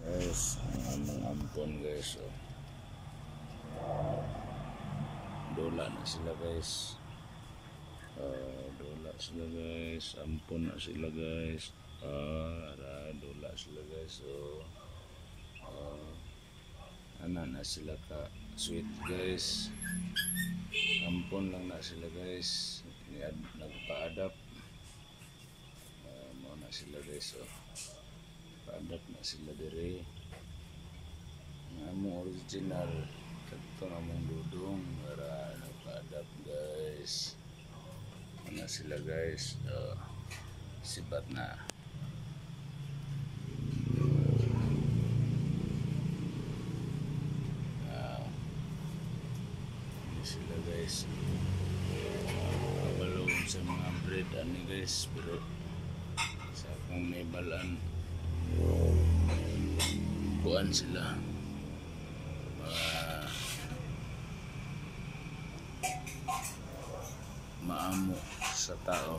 Guys, ang among ampon guys, oh. Dola na sila guys. Dola sila guys, ampon na sila guys. Dola sila guys, oh. Ana na sila ka sweet guys. Ampon lang na sila guys. Nagpa-adapt. Mo na sila guys, oh. Pa-adapt na sila dire. Among original ito namang dudong para nagpa-adapt guys. Ano sila guys, sibat na. Ini sila guys. Kabalong sa mga breed ani guys, pero sa akong naibalan buwan sila. Maamo sa tao.